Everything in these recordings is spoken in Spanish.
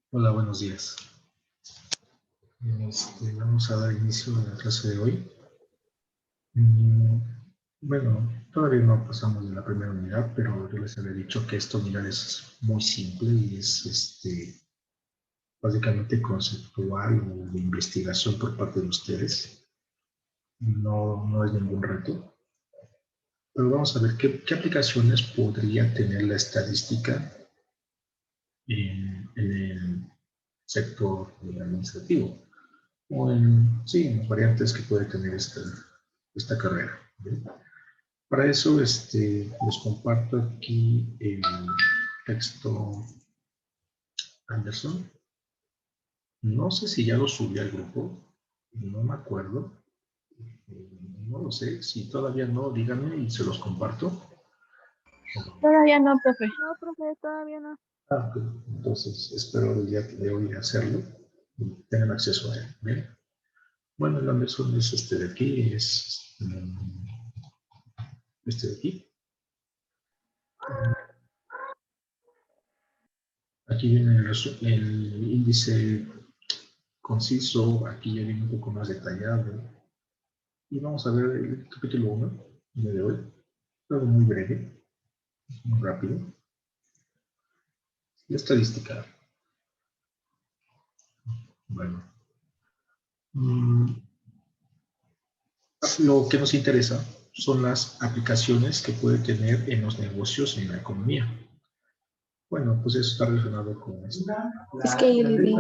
Hola, buenos días. Vamos a dar inicio a la clase de hoy. Mm, Bueno, todavía no pasamos de la primera unidad, pero yo les había dicho que esta unidad es muy simple y es básicamente conceptual o de investigación por parte de ustedes. No es ningún reto, pero vamos a ver qué aplicaciones podría tener la estadística en el sector administrativo. O sí, en las variantes que puede tener esta carrera. ¿Bien? Para eso les comparto aquí el texto Anderson. No sé si ya lo subí al grupo, no me acuerdo, no lo sé, si todavía no, díganme y se los comparto. Todavía no, profe. No, profe, todavía no. Ok. Entonces espero el día de hoy hacerlo y tengan acceso a él. ¿Bien? Bueno, el Anderson es este de aquí, es este de aquí. Aquí viene el índice conciso, aquí ya viene un poco más detallado. Y vamos a ver el capítulo 1 de hoy. Algo muy breve, muy rápido. La estadística. Bueno, lo que nos interesa son las aplicaciones que puede tener en los negocios en la economía. Bueno, pues eso está relacionado con esto. Es que ahí le di.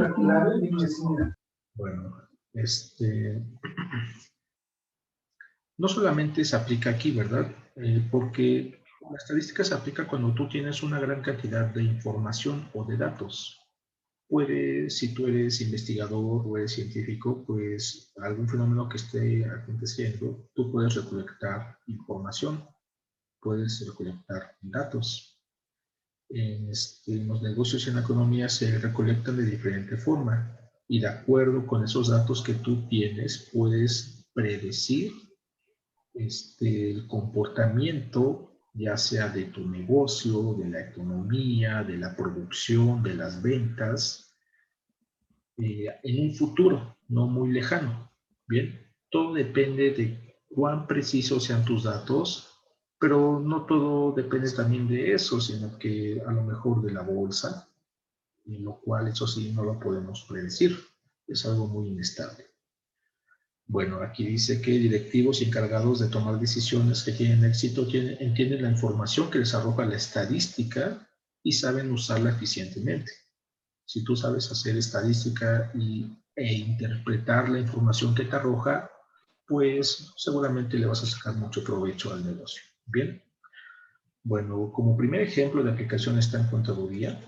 Bueno, no solamente se aplica aquí, ¿verdad? Porque la estadística se aplica cuando tú tienes una gran cantidad de información o de datos. Si tú eres investigador o eres científico, pues algún fenómeno que esté aconteciendo, tú puedes recolectar información, puedes recolectar datos. En los negocios y en la economía se recolectan de diferente forma y de acuerdo con esos datos que tú tienes, puedes predecir el comportamiento, ya sea de tu negocio, de la economía, de la producción, de las ventas, en un futuro no muy lejano. Bien, todo depende de cuán precisos sean tus datos, pero no todo depende también de eso, sino que a lo mejor de la bolsa, en lo cual eso sí no lo podemos predecir. Es algo muy inestable. Bueno, aquí dice que directivos y encargados de tomar decisiones que tienen éxito entienden la información que les arroja la estadística y saben usarla eficientemente. Si tú sabes hacer estadística e interpretar la información que te arroja, pues seguramente le vas a sacar mucho provecho al negocio. Bien. Bueno, como primer ejemplo de aplicación está en contaduría.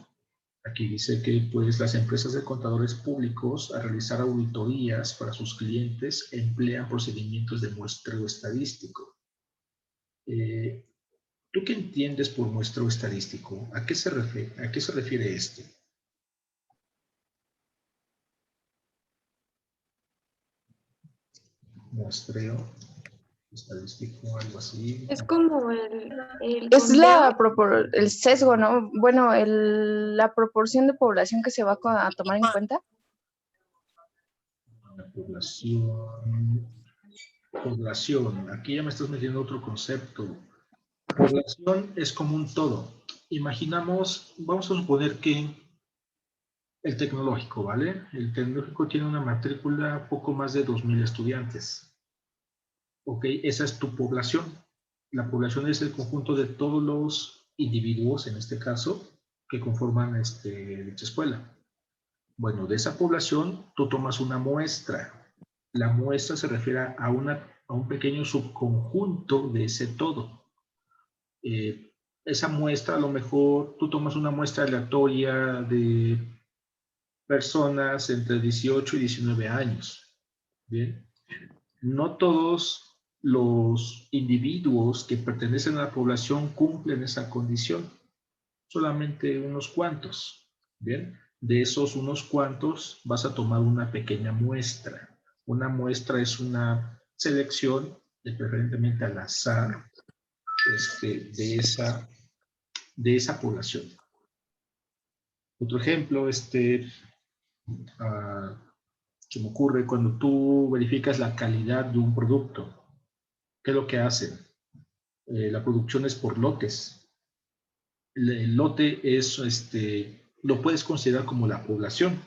Aquí dice que pues, las empresas de contadores públicos al realizar auditorías para sus clientes emplean procedimientos de muestreo estadístico. ¿Tú qué entiendes por muestreo estadístico? ¿A qué se refiere este? Muestreo estadístico, algo así. Es como el Es conteo. el sesgo, ¿no? Bueno, la proporción de población que se va a tomar en cuenta. La población. Aquí ya me estás metiendo otro concepto. Población es como un todo. Imaginamos, vamos a suponer que el tecnológico, ¿vale? El tecnológico tiene una matrícula poco más de 2,000 estudiantes. Ok, esa es tu población. La población es el conjunto de todos los individuos, en este caso, que conforman dicha escuela. Bueno, de esa población tú tomas una muestra. La muestra se refiere a un pequeño subconjunto de ese todo. Esa muestra, a lo mejor tú tomas una muestra aleatoria de personas entre 18 y 19 años. Bien. No todos los individuos que pertenecen a la población cumplen esa condición, solamente unos cuantos. Bien, de esos unos cuantos vas a tomar una pequeña muestra. Una muestra es una selección, preferentemente al azar, de esa población. Otro ejemplo, Se me ocurre cuando tú verificas la calidad de un producto. ¿Qué es lo que hacen? La producción es por lotes. El lote es, lo puedes considerar como la población.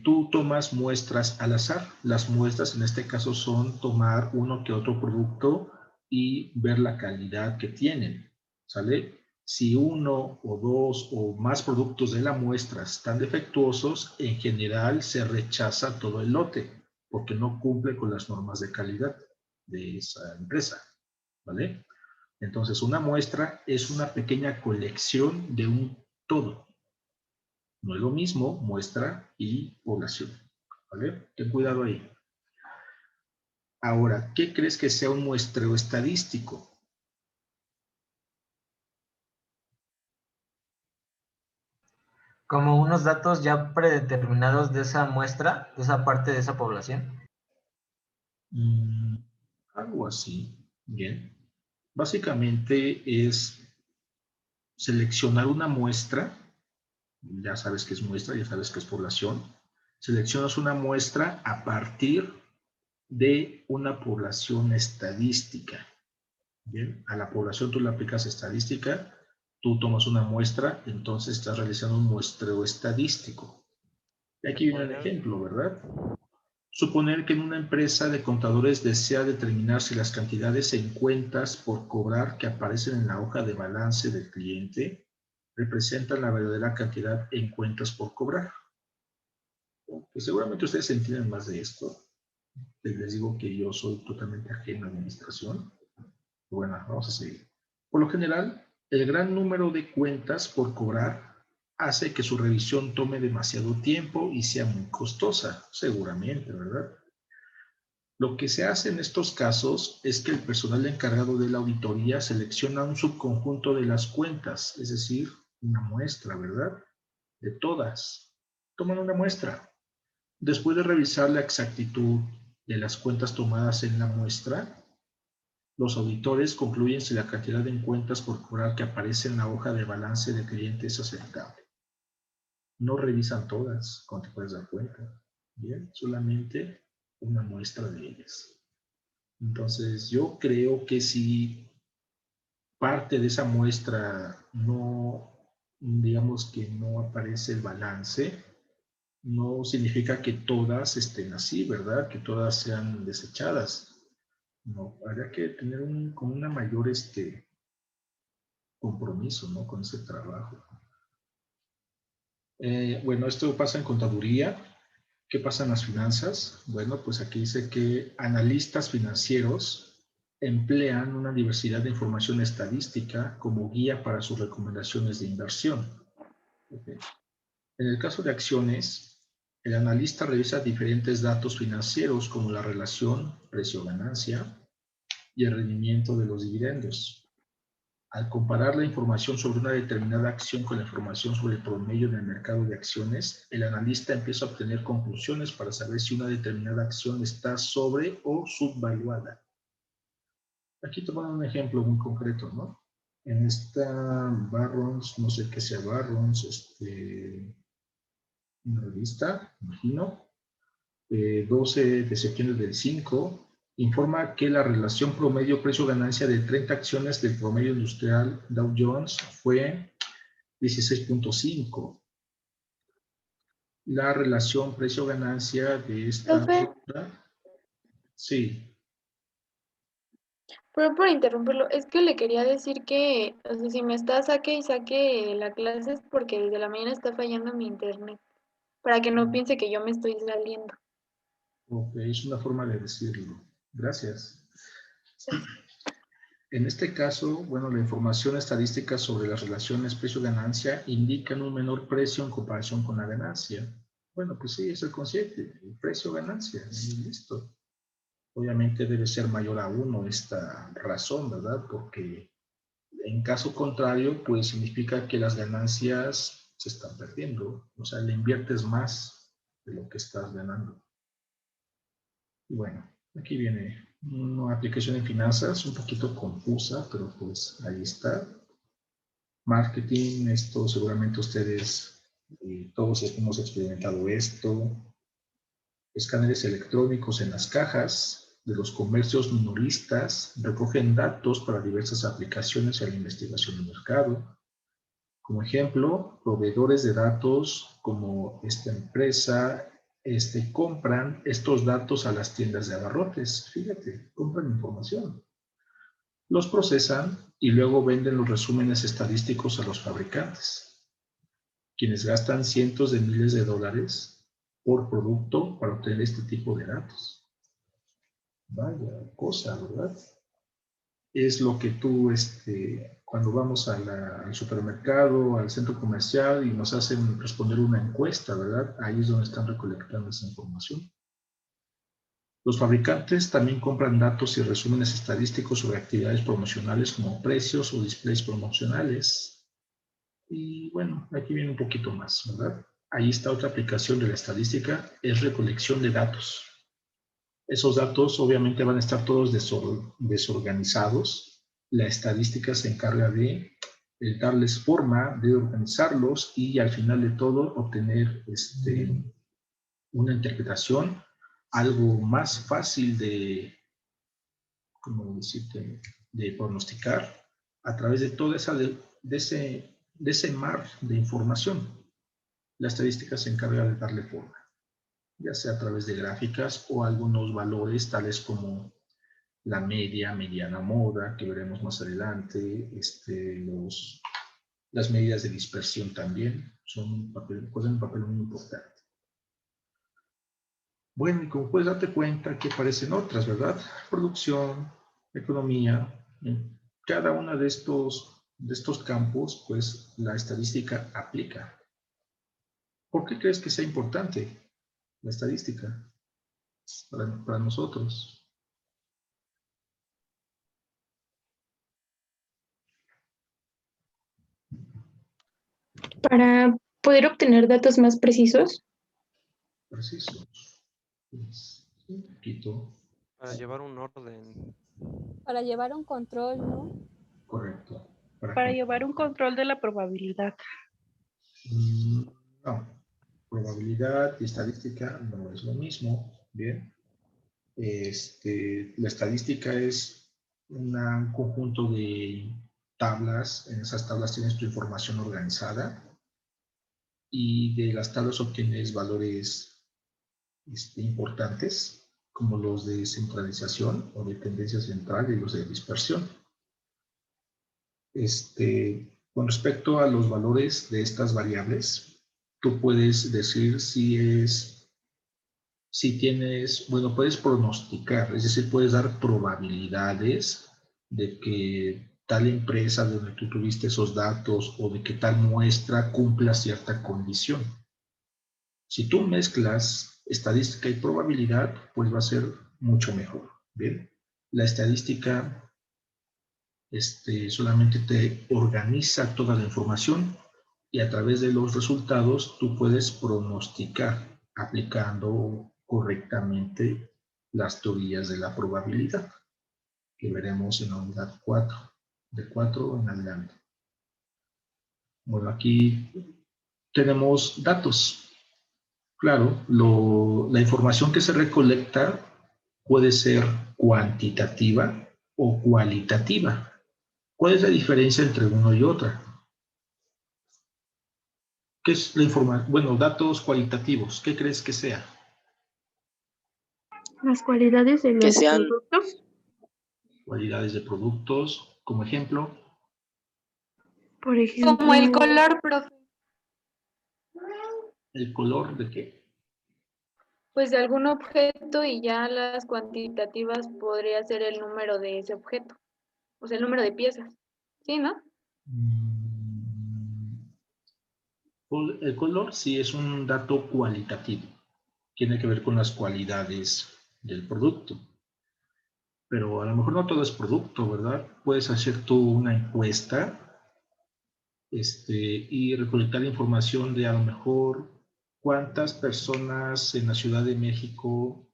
Tú tomas muestras al azar. Las muestras en este caso son tomar uno que otro producto y ver la calidad que tienen, ¿sale? Si uno o dos o más productos de la muestra están defectuosos, en general se rechaza todo el lote porque no cumple con las normas de calidad de esa empresa, ¿vale? Entonces, una muestra es una pequeña colección de un todo. No es lo mismo muestra y población, ¿vale? Ten cuidado ahí. Ahora, ¿qué crees que sea un muestreo estadístico? Como unos datos ya predeterminados de esa muestra, de esa parte de esa población. Algo así. Bien. Básicamente es seleccionar una muestra. Ya sabes que es muestra, ya sabes que es población. Seleccionas una muestra a partir de una población estadística. Bien, a la población tú le aplicas estadística, tú tomas una muestra, entonces estás realizando un muestreo estadístico. Y aquí viene un ejemplo, ¿verdad? Suponer que en una empresa de contadores desea determinar si las cantidades en cuentas por cobrar que aparecen en la hoja de balance del cliente representan la verdadera cantidad en cuentas por cobrar. Pues seguramente ustedes entienden más de esto. Les digo que yo soy totalmente ajeno a la administración. Bueno, vamos a seguir. Por lo general, el gran número de cuentas por cobrar hace que su revisión tome demasiado tiempo y sea muy costosa, seguramente, ¿verdad? Lo que se hace en estos casos es que el personal encargado de la auditoría selecciona un subconjunto de las cuentas, es decir, una muestra, ¿verdad? De todas. Toman una muestra. Después de revisar la exactitud de las cuentas tomadas en la muestra, los auditores concluyen si la cantidad en cuentas por cobrar que aparece en la hoja de balance de cliente es aceptable. No revisan todas, como te puedes dar cuenta. Bien, solamente una muestra de ellas. Entonces, yo creo que si parte de esa muestra no, digamos que no aparece el balance, no significa que todas estén así, ¿verdad? Que todas sean desechadas. No, habría que tener como una mayor compromiso, ¿no? Con ese trabajo. Bueno, esto pasa en contaduría. ¿Qué pasa en las finanzas? Bueno, pues aquí dice que analistas financieros emplean una diversidad de información estadística como guía para sus recomendaciones de inversión. Okay. En el caso de acciones, el analista revisa diferentes datos financieros como la relación precio-ganancia y el rendimiento de los dividendos. Al comparar la información sobre una determinada acción con la información sobre el promedio en el mercado de acciones, el analista empieza a obtener conclusiones para saber si una determinada acción está sobre o subvaluada. Aquí te pongo un ejemplo muy concreto, ¿no? En esta Barron's, no sé qué sea Barron's, una revista, imagino, 12 de septiembre del 5, informa que la relación promedio precio-ganancia de 30 acciones del promedio industrial Dow Jones fue 16.5. La relación precio-ganancia de esta... Profe, Sí. pero por interrumpirlo, es que le quería decir que, o sea, si me está saque y saque la clase es porque desde la mañana está fallando mi internet, para que no piense que yo me estoy saliendo. Ok, es una forma de decirlo. Gracias. En este caso, bueno, la información estadística sobre las relaciones precio-ganancia indican un menor precio en comparación con la ganancia. Bueno, pues sí, es el concepto, el precio-ganancia, y listo. Obviamente debe ser mayor a 1 esta razón, ¿verdad? Porque en caso contrario, pues significa que las ganancias se están perdiendo. O sea, le inviertes más de lo que estás ganando. Y bueno, aquí viene una aplicación en finanzas un poquito confusa, pero pues ahí está. Marketing, esto seguramente ustedes Todos hemos experimentado esto. Escáneres electrónicos en las cajas de los comercios minoristas recogen datos para diversas aplicaciones en la investigación del mercado. Como ejemplo, proveedores de datos como esta empresa compran estos datos a las tiendas de abarrotes. Fíjate, compran información. Los procesan y luego venden los resúmenes estadísticos a los fabricantes, quienes gastan cientos de miles de dólares por producto para obtener este tipo de datos. Vaya cosa, ¿verdad? Es lo que tú, cuando vamos al supermercado, al centro comercial y nos hacen responder una encuesta, ¿verdad? Ahí es donde están recolectando esa información. Los fabricantes también compran datos y resúmenes estadísticos sobre actividades promocionales como precios o displays promocionales. Y bueno, aquí viene un poquito más, ¿verdad? Ahí está otra aplicación de la estadística, es recolección de datos. Esos datos obviamente van a estar todos desorganizados. La estadística se encarga de darles forma, de organizarlos y al final de todo obtener una interpretación algo más fácil de, ¿cómo decirte?, de pronosticar a través de toda ese mar de información. La estadística se encarga de darle forma, ya sea a través de gráficas o algunos valores tales como la media, mediana moda, que veremos más adelante, las medidas de dispersión también juegan un papel muy importante. Bueno, y como puedes darte cuenta que aparecen otras, ¿verdad? Producción, economía, en cada uno de estos campos, pues la estadística aplica. ¿Por qué crees que sea importante la estadística para nosotros? Para poder obtener datos más precisos. Precisos. Pues, un poquito. Para llevar un orden. Para llevar un control, ¿no? Correcto. Para llevar un control de la probabilidad. No. Probabilidad y estadística no es lo mismo. Bien. La estadística es un conjunto de tablas. En esas tablas tienes tu información organizada y de las tablas obtienes valores importantes como los de centralización o de tendencia central y los de dispersión. Con respecto a los valores de estas variables, tú puedes decir puedes pronosticar, es decir, puedes dar probabilidades de que tal empresa donde tú tuviste esos datos o de que tal muestra cumpla cierta condición. Si tú mezclas estadística y probabilidad, pues va a ser mucho mejor. Bien, la estadística solamente te organiza toda la información y a través de los resultados tú puedes pronosticar aplicando correctamente las teorías de la probabilidad que veremos en la unidad 4, de 4 en adelante. Bueno, aquí tenemos datos. Claro, la información que se recolecta puede ser cuantitativa o cualitativa. ¿Cuál es la diferencia entre uno y otra? ¿Qué es la información? Bueno, datos cualitativos. ¿Qué crees que sea? Las cualidades de los productos. Cualidades de productos, como ejemplo. Por ejemplo. Como el color, profe. ¿El color de qué? Pues de algún objeto y ya las cuantitativas podría ser el número de ese objeto. O sea, el número de piezas. ¿Sí, no? El color sí es un dato cualitativo. Tiene que ver con las cualidades del producto. Pero a lo mejor no todo es producto, ¿verdad? Puedes hacer tú una encuesta y recolectar información de a lo mejor cuántas personas en la Ciudad de México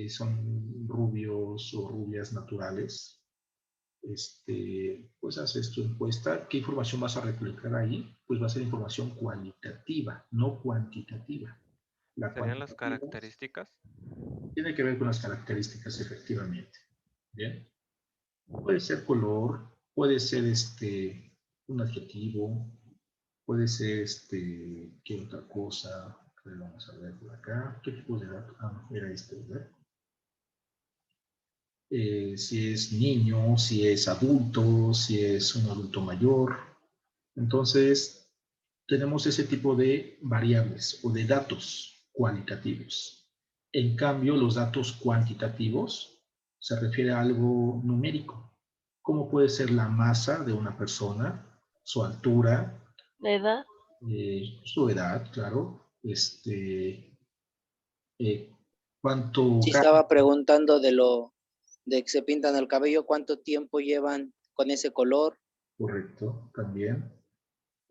son rubios o rubias naturales pues haces tu encuesta. ¿Qué información vas a recolectar ahí? Pues va a ser información cualitativa, no cuantitativa. ¿Serían las características? Tiene que ver con las características, efectivamente. Bien. Puede ser color, puede ser un adjetivo, puede ser ¿qué otra cosa? Vamos a ver por acá. ¿Qué tipo de dato? Ah, era ¿verdad? Si es niño, si es adulto, si es un adulto mayor. Entonces, tenemos ese tipo de variables o de datos cualitativos. En cambio, los datos cuantitativos se refiere a algo numérico, como puede ser la masa de una persona, su altura, ¿La edad? su edad, claro, cuánto Sí, estaba preguntando de que se pintan el cabello, cuánto tiempo llevan con ese color. Correcto, también.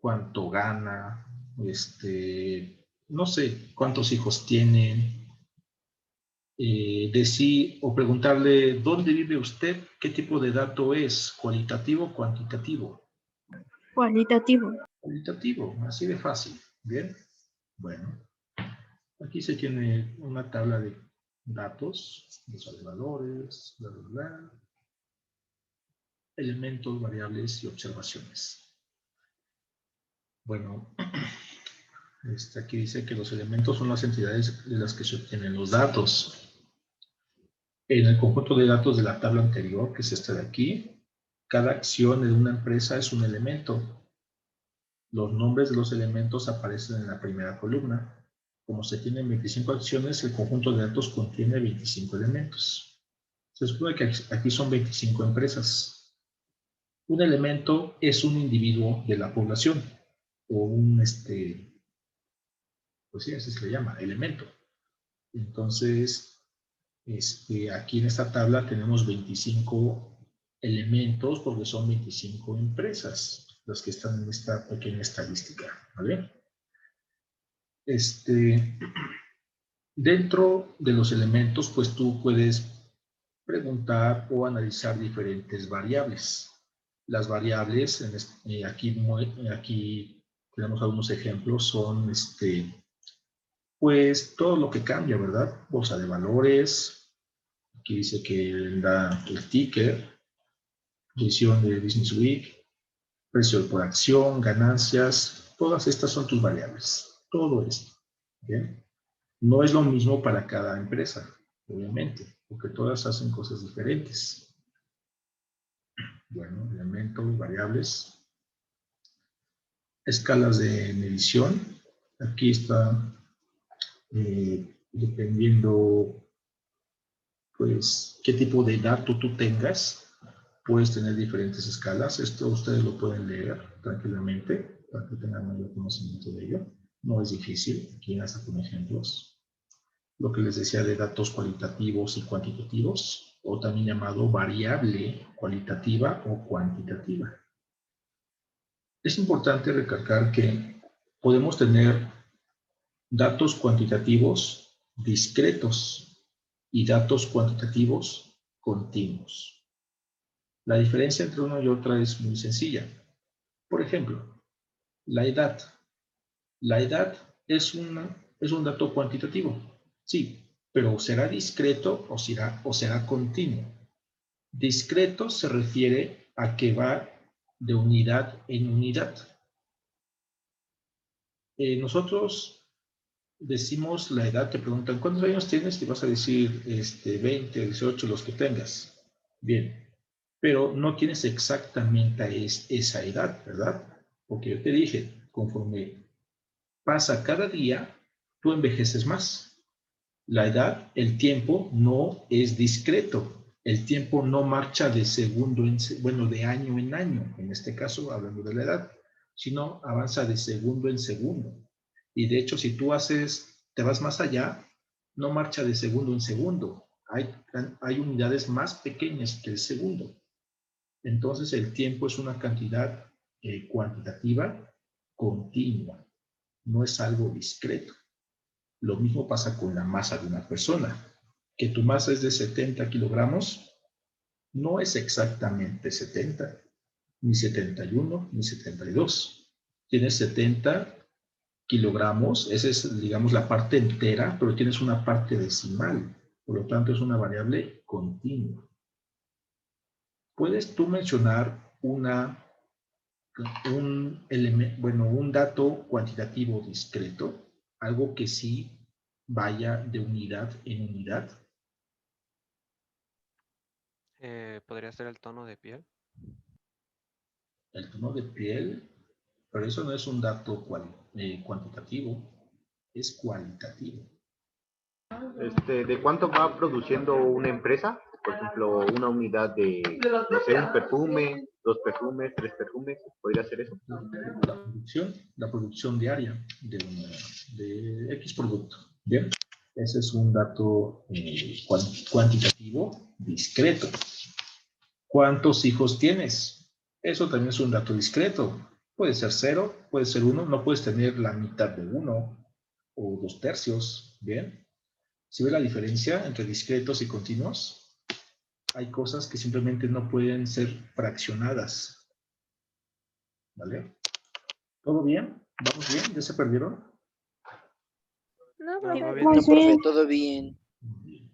Cuánto gana, no sé, cuántos hijos tienen. Decir o preguntarle, ¿dónde vive usted? ¿Qué tipo de dato es? ¿Cualitativo o cuantitativo? Cualitativo. Cualitativo, así de fácil. Bien. Bueno, aquí se tiene una tabla de datos, los valores, bla, bla, bla, elementos, variables y observaciones. Bueno, aquí dice que los elementos son las entidades de las que se obtienen los datos. En el conjunto de datos de la tabla anterior, que es esta de aquí, cada acción de una empresa es un elemento. Los nombres de los elementos aparecen en la primera columna. Como se tienen 25 acciones, el conjunto de datos contiene 25 elementos. Se supone que aquí son 25 empresas. Un elemento es un individuo de la población, o un, pues sí, así se le llama, elemento. Entonces, aquí en esta tabla tenemos 25 elementos porque son 25 empresas las que están en esta pequeña estadística, ¿vale? Dentro de los elementos, pues tú puedes preguntar o analizar diferentes variables. Las variables, aquí tenemos algunos ejemplos, son pues todo lo que cambia, ¿verdad? Bolsa de valores, aquí dice que da el ticker, posición de Business Week, precio por acción, ganancias, todas estas son tus variables, todo esto, ¿bien? No es lo mismo para cada empresa, obviamente, porque todas hacen cosas diferentes. Bueno, elementos, variables, escalas de medición, aquí está dependiendo pues qué tipo de dato tú tengas, puedes tener diferentes escalas. Esto ustedes lo pueden leer tranquilamente para que tengan mayor conocimiento de ello. No es difícil, aquí hasta con ejemplos. Lo que les decía de datos cualitativos y cuantitativos, o también llamado variable cualitativa o cuantitativa. Es importante recalcar que podemos tener datos cuantitativos discretos y datos cuantitativos continuos. La diferencia entre una y otra es muy sencilla. Por ejemplo, la edad. La edad es un dato cuantitativo, sí, pero ¿será discreto o será continuo? Discreto se refiere a que va de unidad en unidad. Nosotros decimos la edad, te preguntan, ¿cuántos años tienes? Y vas a decir 20, 18, los que tengas. Bien, pero no tienes exactamente esa edad, ¿verdad? Porque yo te dije, conforme pasa cada día, tú envejeces más. La edad, el tiempo, no es discreto. El tiempo no marcha de de año en año, en este caso hablando de la edad, sino avanza de segundo en segundo. Y de hecho, si tú te vas más allá, no marcha de segundo en segundo. Hay unidades más pequeñas que el segundo. Entonces, el tiempo es una cantidad cuantitativa continua, no es algo discreto. Lo mismo pasa con la masa de una persona. Que tu masa es de 70 kilogramos, No es exactamente 70, ni 71, ni 72. Tienes 70 kilogramos, esa es, digamos, la parte entera, pero tienes una parte decimal. Por lo tanto, es una variable continua. ¿Puedes tú mencionar un dato cuantitativo discreto? Algo que sí vaya de unidad en unidad. ¿Podría ser el tono de piel? El tono de piel, pero eso no es un dato cuantitativo, es cualitativo. ¿De cuánto va produciendo una empresa? Por ejemplo, una unidad de, no sé, un perfume, 2 perfumes, 3 perfumes, ¿podría ser eso? La producción diaria de X producto. Bien, ese es un dato cuantitativo discreto. ¿Cuántos hijos tienes? Eso también es un dato discreto. Puede ser 0, puede ser 1, no puedes tener la mitad de 1 o 2/3. Bien. ¿Se ve la diferencia entre discretos y continuos? Hay cosas que simplemente no pueden ser fraccionadas. ¿Vale? ¿Todo bien? ¿Vamos bien? ¿Ya se perdieron? No, No, profe. No, profe, todo bien. Bien.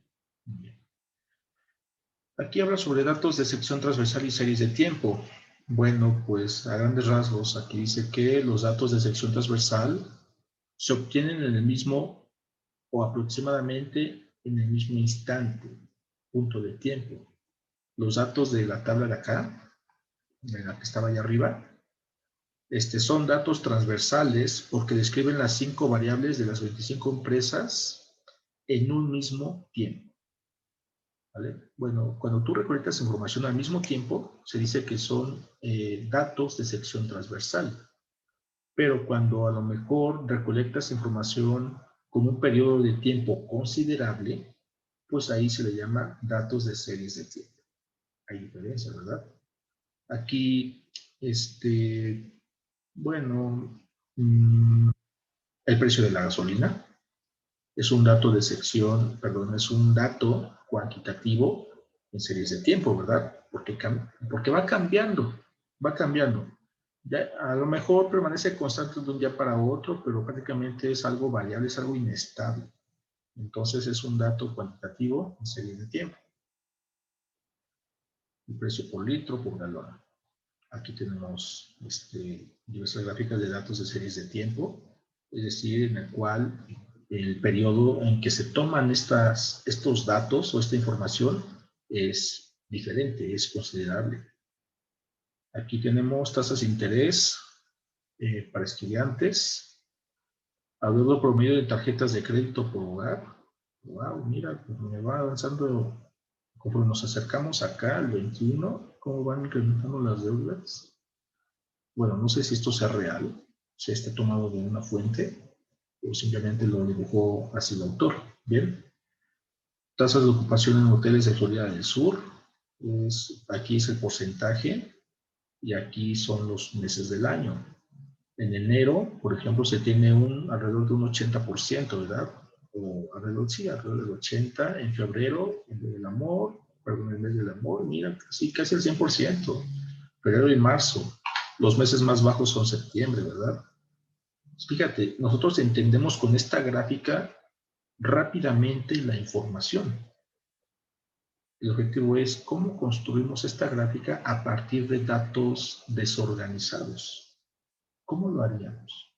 Aquí habla sobre datos de sección transversal y series de tiempo. Bueno, pues a grandes rasgos, aquí dice que los datos de sección transversal se obtienen en el mismo o aproximadamente en el mismo instante, punto de tiempo. Los datos de la tabla de acá, de la que estaba allá arriba, son datos transversales porque describen las 5 variables de las 25 empresas en un mismo tiempo. ¿Vale? Bueno, cuando tú recolectas información al mismo tiempo, se dice que son datos de sección transversal. Pero cuando a lo mejor recolectas información con un periodo de tiempo considerable, pues ahí se le llama datos de series de tiempo. Hay diferencia, ¿verdad? Aquí, bueno, el precio de la gasolina es un dato de sección, perdón, es un dato cuantitativo en series de tiempo, ¿verdad? Porque va cambiando, va cambiando. Ya, a lo mejor permanece constante de un día para otro, pero prácticamente es algo variable, es algo inestable. Entonces es un dato cuantitativo en series de tiempo. El precio por litro, por galón. Aquí tenemos diversas gráficas de datos de series de tiempo, es decir, en el cual el periodo en que se toman estos datos o esta información es diferente, es considerable. Aquí tenemos tasas de interés para estudiantes, adeudo promedio de tarjetas de crédito por hogar. Wow, mira, me va avanzando, conforme nos acercamos acá al 21, cómo van incrementando las deudas. Bueno, no sé si esto sea real, si esté tomado de una fuente o simplemente lo dibujó así el autor. Bien. Tasas de ocupación en hoteles de Florida del Sur. Aquí es el porcentaje y aquí son los meses del año. En enero, por ejemplo, se tiene alrededor de un 80%, ¿verdad? O alrededor, sí, alrededor del 80%. En febrero, el mes del amor, perdón, el mes del amor, mira, casi el 100%. Febrero y marzo. Los meses más bajos son septiembre, ¿verdad? Fíjate, nosotros entendemos con esta gráfica rápidamente la información. El objetivo es cómo construimos esta gráfica a partir de datos desorganizados. ¿Cómo lo haríamos?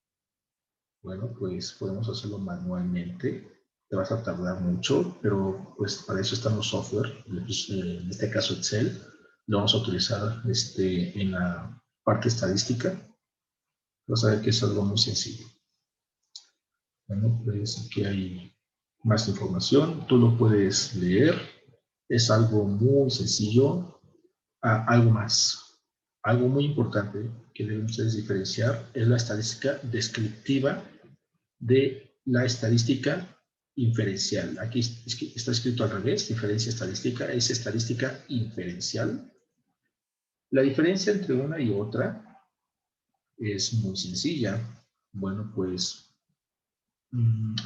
Bueno, pues podemos hacerlo manualmente. Te vas a tardar mucho, pero pues para eso están los software. En este caso Excel. Lo vamos a utilizar en la parte estadística. Vas a ver que es algo muy sencillo. Bueno, pues aquí hay más información. Tú lo puedes leer. Es algo muy sencillo. Algo más. Algo muy importante que deben ustedes diferenciar es la estadística descriptiva de la estadística inferencial. Aquí está escrito al revés. Diferencia estadística es estadística inferencial. La diferencia entre una y otra es muy sencilla. Bueno, pues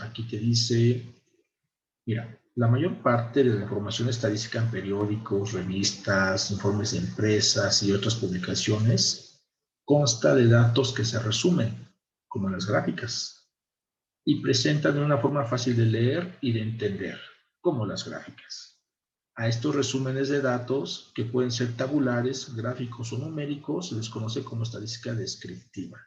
aquí te dice, mira, La mayor parte de la información estadística en periódicos, revistas, informes de empresas y otras publicaciones consta de datos que se resumen, como las gráficas, y presentan de una forma fácil de leer y de entender, como las gráficas. A estos resúmenes de datos, que pueden ser tabulares, gráficos o numéricos, se les conoce como estadística descriptiva.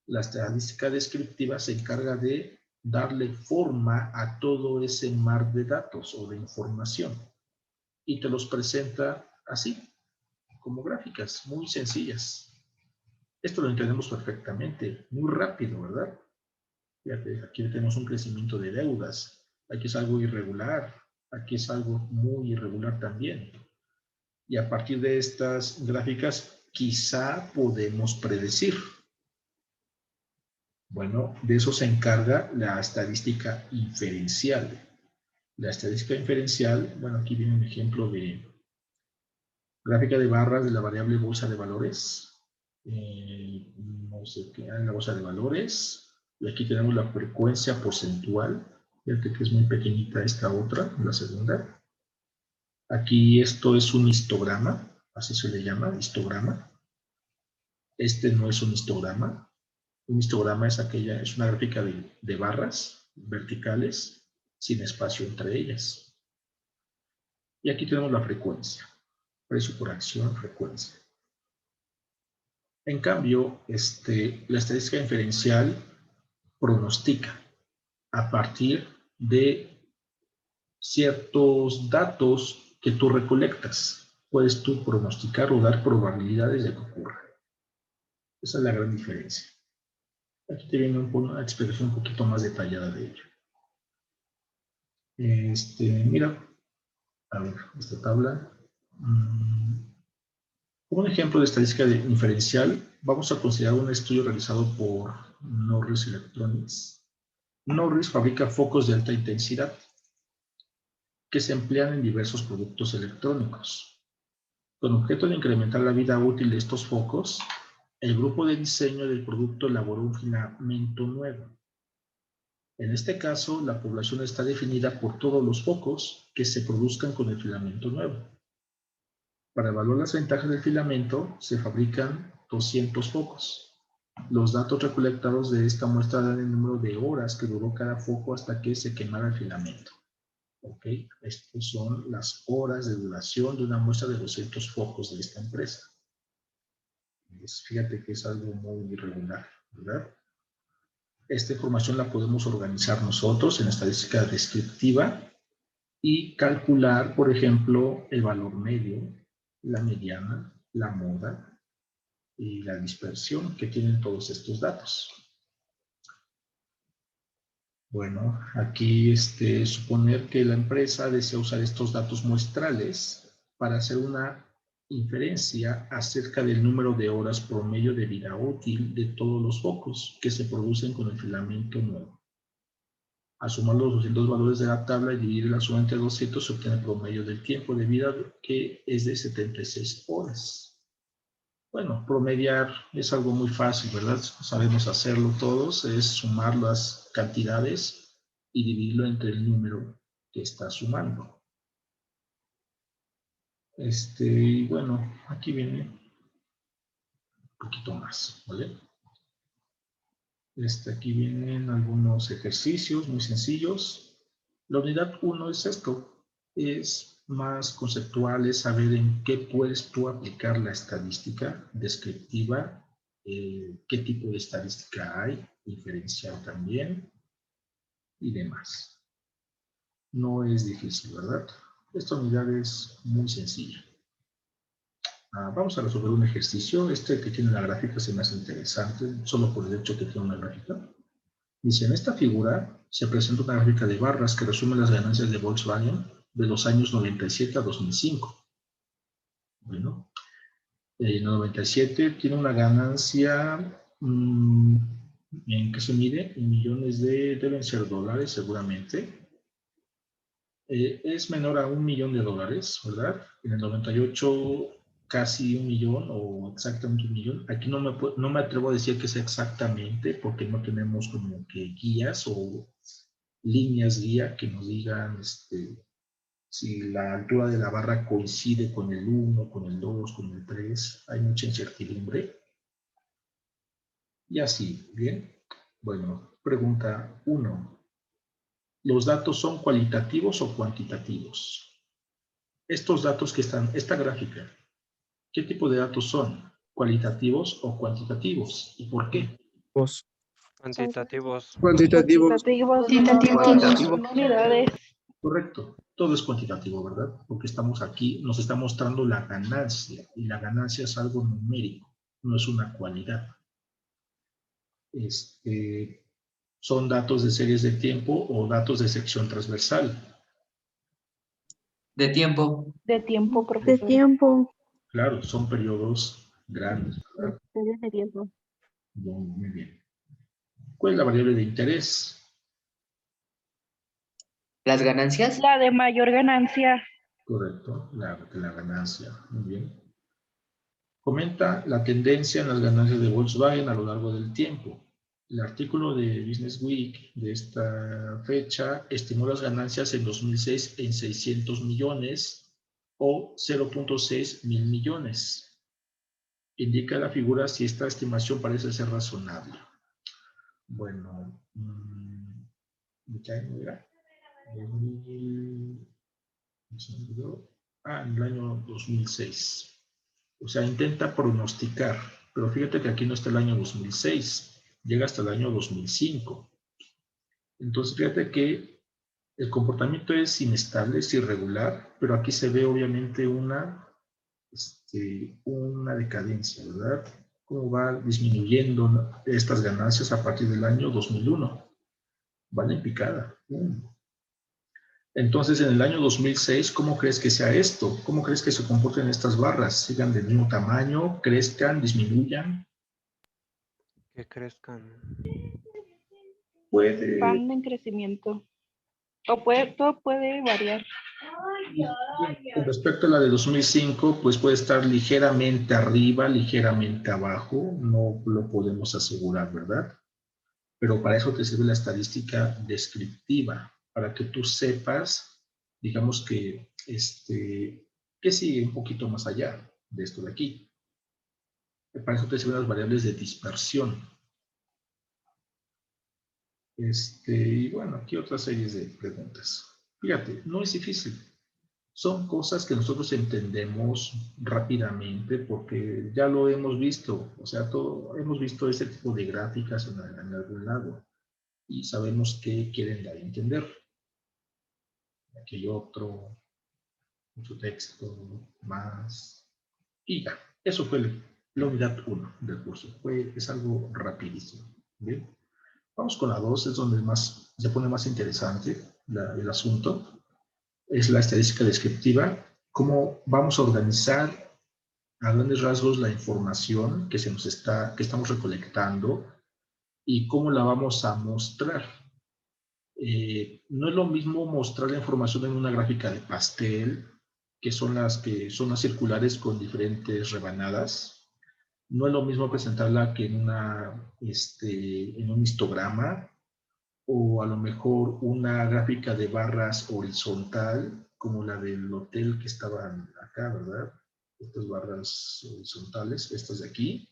La estadística descriptiva se encarga de darle forma a todo ese mar de datos o de información y te los presenta así, como gráficas muy sencillas. Esto lo entendemos perfectamente, muy rápido, ¿verdad? Fíjate, aquí tenemos un crecimiento de deudas, aquí es algo irregular, aquí es algo muy irregular también. Y a partir de estas gráficas quizá podemos predecir. Bueno, de eso se encarga la estadística inferencial. La estadística inferencial, bueno, aquí viene un ejemplo de gráfica de barras de la variable bolsa de valores. No sé qué, en la bolsa de valores. Y aquí tenemos la frecuencia porcentual. Fíjate que es muy pequeñita esta otra, la segunda. Aquí esto es un histograma, así se le llama, histograma. Este no es un histograma. Un histograma es una gráfica de barras verticales sin espacio entre ellas. Y aquí tenemos la frecuencia. Precio por acción, frecuencia. En cambio, la estadística inferencial pronostica a partir de ciertos datos que tú recolectas. Puedes tú pronosticar o dar probabilidades de que ocurra. Esa es la gran diferencia. Aquí te viene una explicación un poquito más detallada de ello. Mira, a ver, esta tabla. Como un ejemplo de estadística inferencial, vamos a considerar un estudio realizado por Norris Electronics. Norris fabrica focos de alta intensidad que se emplean en diversos productos electrónicos. Con objeto de incrementar la vida útil de estos focos, el grupo de diseño del producto elaboró un filamento nuevo. En este caso, la población está definida por todos los focos que se produzcan con el filamento nuevo. Para evaluar las ventajas del filamento, se fabrican 200 focos. Los datos recolectados de esta muestra dan el número de horas que duró cada foco hasta que se quemara el filamento. ¿Ok? Estas son las horas de duración de una muestra de 200 focos de esta empresa. Fíjate que es algo muy irregular, ¿verdad? Esta información la podemos organizar nosotros en estadística descriptiva y calcular, por ejemplo, el valor medio, la mediana, la moda y la dispersión que tienen todos estos datos. Bueno, aquí suponer que la empresa desea usar estos datos muestrales para hacer una inferencia acerca del número de horas promedio de vida útil de todos los focos que se producen con el filamento nuevo. Al sumar los 200 valores de la tabla y dividir la suma entre 200, se obtiene el promedio del tiempo de vida, que es de 76 horas. Bueno, promediar es algo muy fácil, ¿verdad? Sabemos hacerlo todos, es sumar las cantidades y dividirlo entre el número que está sumando. Y bueno, aquí viene un poquito más, ¿vale? Aquí vienen algunos ejercicios muy sencillos. La unidad 1 es esto, es más conceptual, es saber en qué puedes tú aplicar la estadística descriptiva, qué tipo de estadística hay, inferencial también, y demás. No es difícil, ¿verdad? Esta unidad es muy sencilla. Vamos a resolver un ejercicio. Que tiene la gráfica se me hace interesante, solo por el hecho que tiene una gráfica. Dice, en esta figura se presenta una gráfica de barras que resume las ganancias de Volkswagen de los años 97 a 2005. Bueno, en el 97 tiene una ganancia, ¿en qué se mide? En millones deben ser dólares seguramente. Es menor a $1 millón, ¿verdad? En el 98 casi 1 millón o exactamente 1 millón. Aquí no me atrevo a decir que sea exactamente porque no tenemos como que guías o líneas guía que nos digan si la altura de la barra coincide con el 1, con el 2, con el 3. Hay mucha incertidumbre. Y así, ¿bien? Bueno, pregunta 1. ¿Los datos son cualitativos o cuantitativos? Estos datos que están, esta gráfica, ¿qué tipo de datos son? ¿Cualitativos o cuantitativos? ¿Y por qué? Cuantitativos. Cuantitativos. Cuantitativos. Unidades. Correcto. Todo es cuantitativo, ¿verdad? Porque estamos aquí, nos está mostrando la ganancia. Y la ganancia es algo numérico, no es una cualidad. ¿Son datos de series de tiempo o datos de sección transversal? De tiempo. De tiempo, De profesor. tiempo. Claro, son periodos grandes, ¿verdad? Series de tiempo. Muy bien. ¿Cuál es la variable de interés? ¿Las ganancias? La de mayor ganancia. Correcto, la ganancia. Muy bien. Comenta la tendencia en las ganancias de Volkswagen a lo largo del tiempo. El artículo de Business Week de esta fecha estimó las ganancias en 2006 en 600 millones o 0.6 mil millones. Indica la figura si esta estimación parece ser razonable. Bueno, ¿qué año era? En el año 2006. O sea, intenta pronosticar, pero fíjate que aquí no está el año 2006, llega hasta el año 2005. Entonces, fíjate que el comportamiento es inestable, es irregular, pero aquí se ve obviamente una decadencia, ¿verdad? Cómo va disminuyendo estas ganancias a partir del año 2001. Van en picada. Entonces, en el año 2006, ¿cómo crees que sea esto? ¿Cómo crees que se comporten estas barras? ¿Sigan del mismo tamaño? ¿Crezcan? ¿Disminuyan? Que crezcan. Puede. Van en crecimiento. Todo puede variar. Con respecto a la de 2005, pues puede estar ligeramente arriba, ligeramente abajo. No lo podemos asegurar, ¿verdad? Pero para eso te sirve la estadística descriptiva, para que tú sepas, digamos que sigue un poquito más allá de esto de aquí. Para eso te sirven las variables de dispersión. Y bueno, aquí otra serie de preguntas. Fíjate, no es difícil. Son cosas que nosotros entendemos rápidamente porque ya lo hemos visto. O sea, hemos visto este tipo de gráficas en algún lado y sabemos qué quieren dar a entender. Aquí hay otro texto más. Y ya, eso fue la unidad 1 del curso. Es algo rapidísimo. ¿Bien? Vamos con la 2, es donde se pone más interesante el asunto. Es la estadística descriptiva. Cómo vamos a organizar a grandes rasgos la información que estamos recolectando y cómo la vamos a mostrar. No es lo mismo mostrar la información en una gráfica de pastel, que son las circulares con diferentes rebanadas. No es lo mismo presentarla que en un histograma, o a lo mejor una gráfica de barras horizontal, como la del hotel que estaban acá, ¿verdad? Estas barras horizontales, estas de aquí,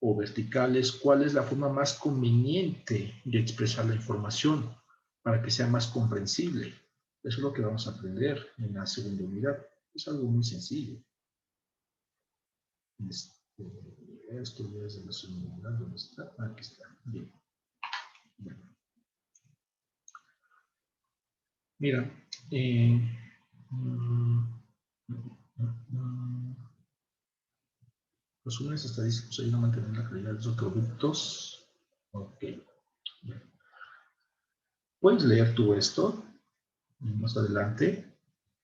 o verticales. ¿Cuál es la forma más conveniente de expresar la información para que sea más comprensible? Eso es lo que vamos a aprender en la segunda unidad. Es algo muy sencillo. Esto ya es de la segunda unidad. ¿Dónde está? Aquí está. Bien. Bueno. Mira, los únicos estadísticos ayudan a mantener la calidad de los productos. Ok. Bien. Puedes leer tú esto más adelante,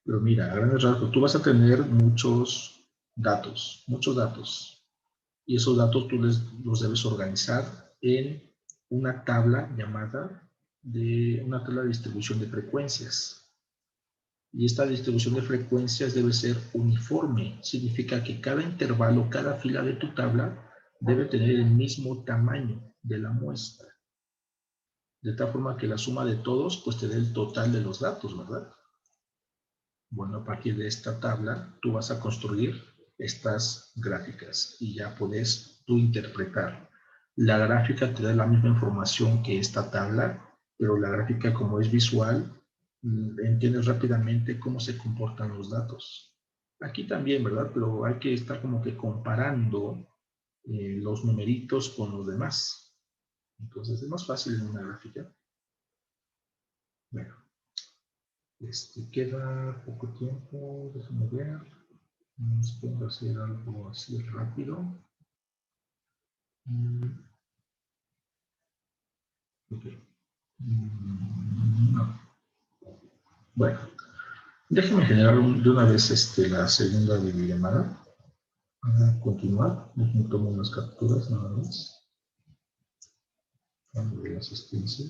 pero mira, a grandes rasgos, tú vas a tener muchos datos, y esos datos tú los debes organizar en una tabla llamada una tabla de distribución de frecuencias. Y esta distribución de frecuencias debe ser uniforme. Significa que cada intervalo, cada fila de tu tabla debe tener el mismo tamaño de la muestra. de tal forma que la suma de todos pues te dé el total de los datos, ¿verdad? Bueno, a partir de esta tabla tú vas a construir estas gráficas y ya puedes tú interpretar. La gráfica te da la misma información que esta tabla, pero la gráfica como es visual, entiendes rápidamente cómo se comportan los datos. Aquí también, ¿verdad? Pero hay que estar como que comparando los numeritos con los demás. Entonces es más fácil en una gráfica. Bueno, queda poco tiempo, déjame ver. Puedo hacer algo así rápido. Okay. No. Bueno, déjeme generar de una vez la segunda videollamada. Para continuar, déjenme tomar unas capturas nada más. Cambio de asistencia.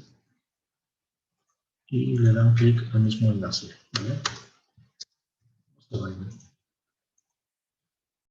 Y le dan clic al mismo enlace. ¿Vale?